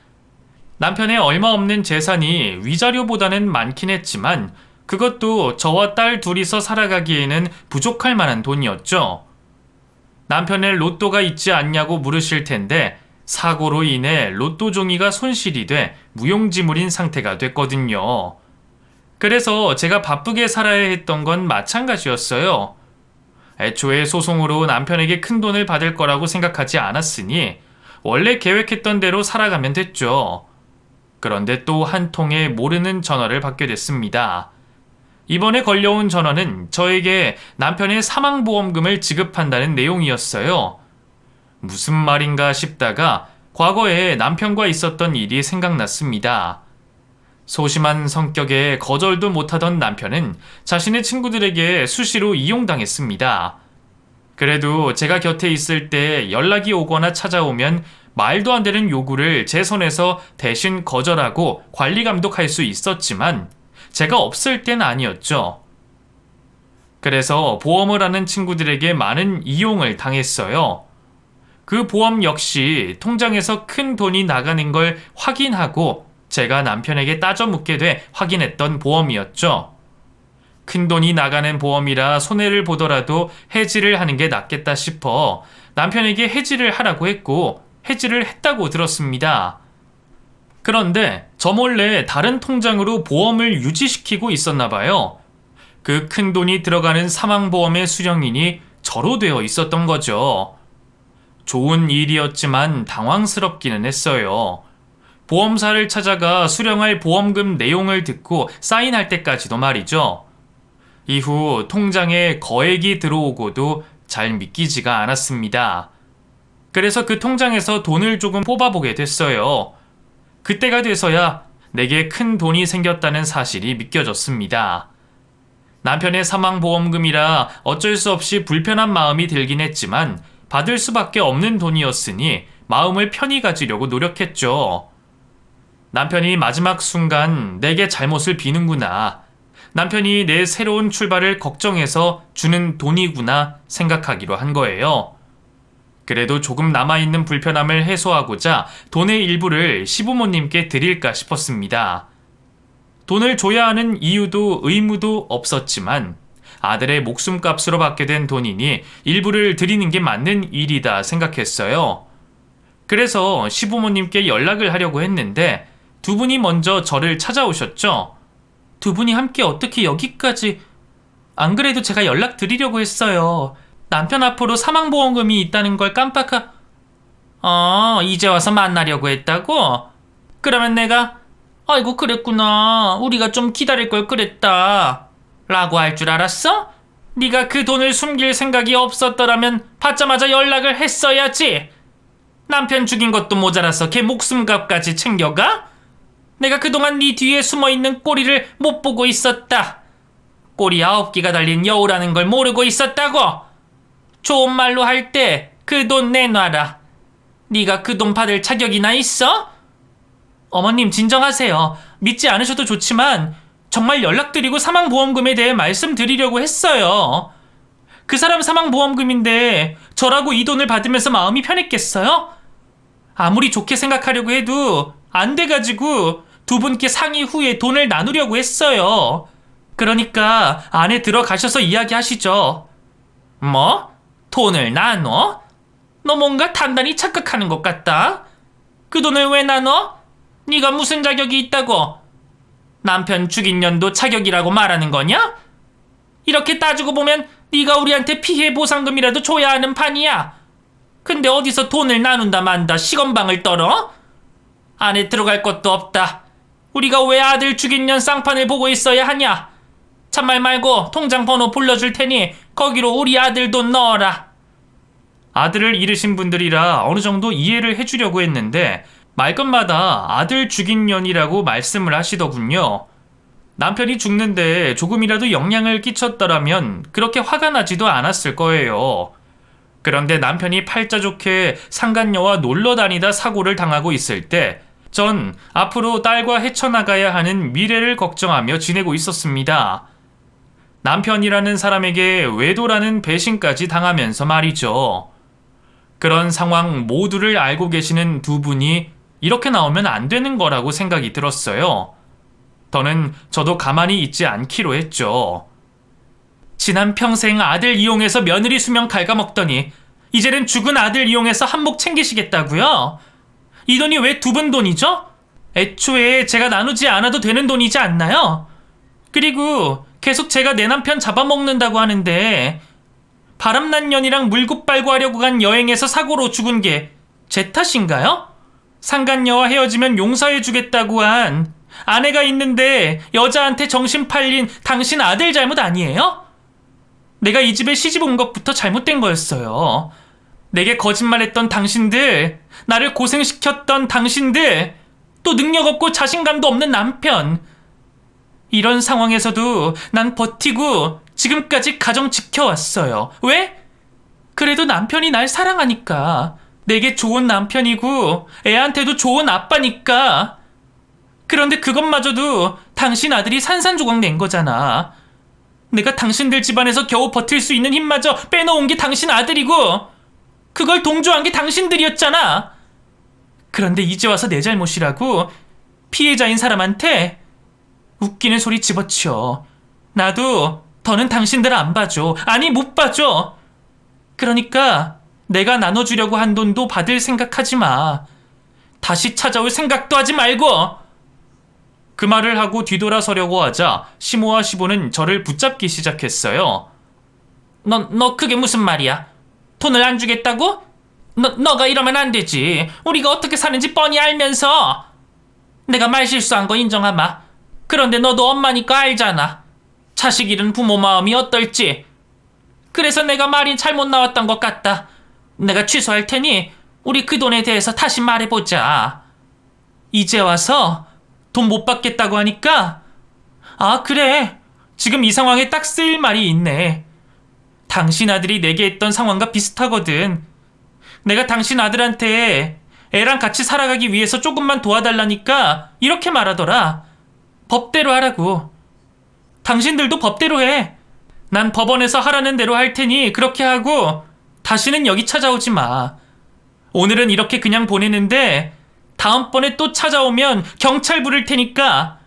남편의 얼마 없는 재산이 위자료보다는 많긴 했지만 그것도 저와 딸 둘이서 살아가기에는 부족할 만한 돈이었죠. 남편의 로또가 있지 않냐고 물으실 텐데 사고로 인해 로또 종이가 손실이 돼 무용지물인 상태가 됐거든요. 그래서 제가 바쁘게 살아야 했던 건 마찬가지였어요. 애초에 소송으로 남편에게 큰 돈을 받을 거라고 생각하지 않았으니 원래 계획했던 대로 살아가면 됐죠. 그런데 또 한 통의 모르는 전화를 받게 됐습니다. 이번에 걸려온 전화는 저에게 남편의 사망보험금을 지급한다는 내용이었어요. 무슨 말인가 싶다가 과거에 남편과 있었던 일이 생각났습니다. 소심한 성격에 거절도 못하던 남편은 자신의 친구들에게 수시로 이용당했습니다. 그래도 제가 곁에 있을 때 연락이 오거나 찾아오면 말도 안 되는 요구를 제 손에서 대신 거절하고 관리 감독할 수 있었지만 제가 없을 땐 아니었죠. 그래서 보험을 하는 친구들에게 많은 이용을 당했어요. 그 보험 역시 통장에서 큰 돈이 나가는 걸 확인하고 제가 남편에게 따져 묻게 돼 확인했던 보험이었죠. 큰 돈이 나가는 보험이라 손해를 보더라도 해지를 하는 게 낫겠다 싶어 남편에게 해지를 하라고 했고 해지를 했다고 들었습니다. 그런데 저 몰래 다른 통장으로 보험을 유지시키고 있었나 봐요. 그 큰 돈이 들어가는 사망보험의 수령인이 저로 되어 있었던 거죠. 좋은 일이었지만 당황스럽기는 했어요. 보험사를 찾아가 수령할 보험금 내용을 듣고 사인할 때까지도 말이죠. 이후 통장에 거액이 들어오고도 잘 믿기지가 않았습니다. 그래서 그 통장에서 돈을 조금 뽑아보게 됐어요. 그때가 돼서야 내게 큰 돈이 생겼다는 사실이 믿겨졌습니다. 남편의 사망보험금이라 어쩔 수 없이 불편한 마음이 들긴 했지만 받을 수밖에 없는 돈이었으니 마음을 편히 가지려고 노력했죠. 남편이 마지막 순간 내게 잘못을 비는구나. 남편이 내 새로운 출발을 걱정해서 주는 돈이구나 생각하기로 한 거예요. 그래도 조금 남아있는 불편함을 해소하고자 돈의 일부를 시부모님께 드릴까 싶었습니다. 돈을 줘야 하는 이유도 의무도 없었지만 아들의 목숨값으로 받게 된 돈이니 일부를 드리는 게 맞는 일이다 생각했어요. 그래서 시부모님께 연락을 하려고 했는데 두 분이 먼저 저를 찾아오셨죠. 두 분이 함께 어떻게 여기까지... 안 그래도 제가 연락드리려고 했어요. 남편 앞으로 사망보험금이 있다는 걸 이제 와서 만나려고 했다고? 그러면 내가 아이고 그랬구나. 우리가 좀 기다릴 걸 그랬다. 라고 할 줄 알았어? 네가 그 돈을 숨길 생각이 없었더라면 받자마자 연락을 했어야지. 남편 죽인 것도 모자라서 걔 목숨값까지 챙겨가? 내가 그동안 네 뒤에 숨어있는 꼬리를 못 보고 있었다. 꼬리 9개가 달린 여우라는 걸 모르고 있었다고. 좋은 말로 할 때 그 돈 내놔라. 네가 그 돈 받을 자격이나 있어? 어머님 진정하세요. 믿지 않으셔도 좋지만 정말 연락드리고 사망보험금에 대해 말씀드리려고 했어요. 그 사람 사망보험금인데 저라고 이 돈을 받으면서 마음이 편했겠어요? 아무리 좋게 생각하려고 해도 안 돼가지고 두 분께 상의 후에 돈을 나누려고 했어요. 그러니까 안에 들어가셔서 이야기하시죠. 뭐? 돈을 나눠? 너 뭔가 단단히 착각하는 것 같다. 그 돈을 왜 나눠? 네가 무슨 자격이 있다고? 남편 죽인 년도 자격이라고 말하는 거냐? 이렇게 따지고 보면 네가 우리한테 피해 보상금이라도 줘야 하는 판이야. 근데 어디서 돈을 나눈다 만다 시건방을 떨어? 안에 들어갈 것도 없다. 우리가 왜 아들 죽인 년 쌍판을 보고 있어야 하냐? 참말 말고 통장 번호 불러줄 테니 거기로 우리 아들 돈 넣어라. 아들을 잃으신 분들이라 어느 정도 이해를 해주려고 했는데 말끝마다 아들 죽인 년이라고 말씀을 하시더군요. 남편이 죽는데 조금이라도 영향을 끼쳤더라면 그렇게 화가 나지도 않았을 거예요. 그런데 남편이 팔자 좋게 상간녀와 놀러 다니다 사고를 당하고 있을 때 전 앞으로 딸과 헤쳐나가야 하는 미래를 걱정하며 지내고 있었습니다. 남편이라는 사람에게 외도라는 배신까지 당하면서 말이죠. 그런 상황 모두를 알고 계시는 두 분이 이렇게 나오면 안 되는 거라고 생각이 들었어요. 더는 저도 가만히 있지 않기로 했죠. 지난 평생 아들 이용해서 며느리 수명 갉아먹더니 이제는 죽은 아들 이용해서 한몫 챙기시겠다고요? 이 돈이 왜 두 분 돈이죠? 애초에 제가 나누지 않아도 되는 돈이지 않나요? 그리고 계속 제가 내 남편 잡아먹는다고 하는데 바람난 년이랑 물고 빨고 하려고 간 여행에서 사고로 죽은 게 제 탓인가요? 상간녀와 헤어지면 용서해주겠다고 한 아내가 있는데 여자한테 정신 팔린 당신 아들 잘못 아니에요? 내가 이 집에 시집 온 것부터 잘못된 거였어요. 내게 거짓말했던 당신들, 나를 고생시켰던 당신들, 또 능력 없고 자신감도 없는 남편. 이런 상황에서도 난 버티고 지금까지 가정 지켜왔어요. 왜? 그래도 남편이 날 사랑하니까. 내게 좋은 남편이고 애한테도 좋은 아빠니까. 그런데 그것마저도 당신 아들이 산산조각 낸 거잖아. 내가 당신들 집안에서 겨우 버틸 수 있는 힘마저 빼놓은 게 당신 아들이고 그걸 동조한 게 당신들이었잖아. 그런데 이제 와서 내 잘못이라고 피해자인 사람한테 웃기는 소리 집어치워. 나도 더는 당신들 안 봐줘. 아니 못 봐줘. 그러니까 내가 나눠주려고 한 돈도 받을 생각하지 마. 다시 찾아올 생각도 하지 말고. 그 말을 하고 뒤돌아서려고 하자 시모와 시보는 저를 붙잡기 시작했어요. 너 그게 무슨 말이야? 돈을 안 주겠다고? 너가 이러면 안 되지. 우리가 어떻게 사는지 뻔히 알면서. 내가 말 실수한 거 인정하마. 그런데 너도 엄마니까 알잖아. 자식 잃은 부모 마음이 어떨지. 그래서 내가 말이 잘못 나왔던 것 같다. 내가 취소할 테니 우리 그 돈에 대해서 다시 말해보자. 이제 와서 돈 못 받겠다고 하니까 아 그래 지금 이 상황에 딱 쓰일 말이 있네. 당신 아들이 내게 했던 상황과 비슷하거든. 내가 당신 아들한테 애랑 같이 살아가기 위해서 조금만 도와달라니까 이렇게 말하더라. 법대로 하라고. 당신들도 법대로 해. 난 법원에서 하라는 대로 할 테니 그렇게 하고 다시는 여기 찾아오지 마. 오늘은 이렇게 그냥 보내는데 다음번에 또 찾아오면 경찰 부를 테니까.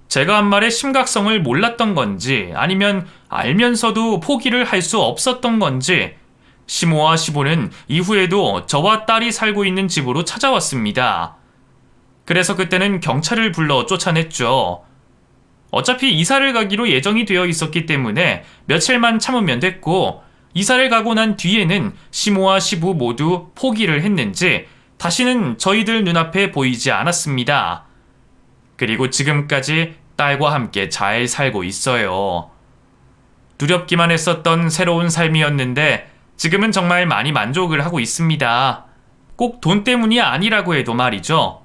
제가 한 말의 심각성을 몰랐던 건지 아니면 알면서도 포기를 할 수 없었던 건지 시모와 시보는 이후에도 저와 딸이 살고 있는 집으로 찾아왔습니다. 그래서 그때는 경찰을 불러 쫓아냈죠. 어차피 이사를 가기로 예정이 되어 있었기 때문에 며칠만 참으면 됐고 이사를 가고 난 뒤에는 시모와 시부 모두 포기를 했는지 다시는 저희들 눈앞에 보이지 않았습니다. 그리고 지금까지 딸과 함께 잘 살고 있어요. 두렵기만 했었던 새로운 삶이었는데 지금은 정말 많이 만족을 하고 있습니다. 꼭 돈 때문이 아니라고 해도 말이죠.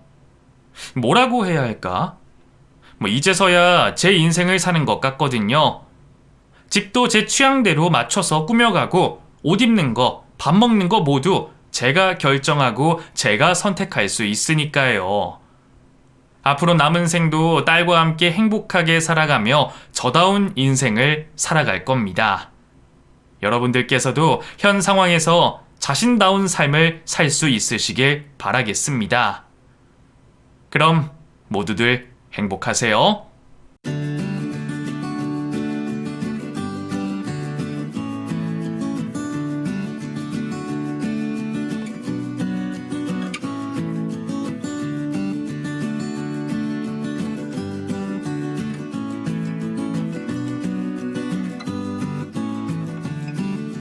뭐라고 해야 할까? 이제서야 제 인생을 사는 것 같거든요. 집도 제 취향대로 맞춰서 꾸며가고 옷 입는 거, 밥 먹는 거 모두 제가 결정하고 제가 선택할 수 있으니까요. 앞으로 남은 생도 딸과 함께 행복하게 살아가며 저다운 인생을 살아갈 겁니다. 여러분들께서도 현 상황에서 자신다운 삶을 살 수 있으시길 바라겠습니다. 그럼 모두들 행복하세요.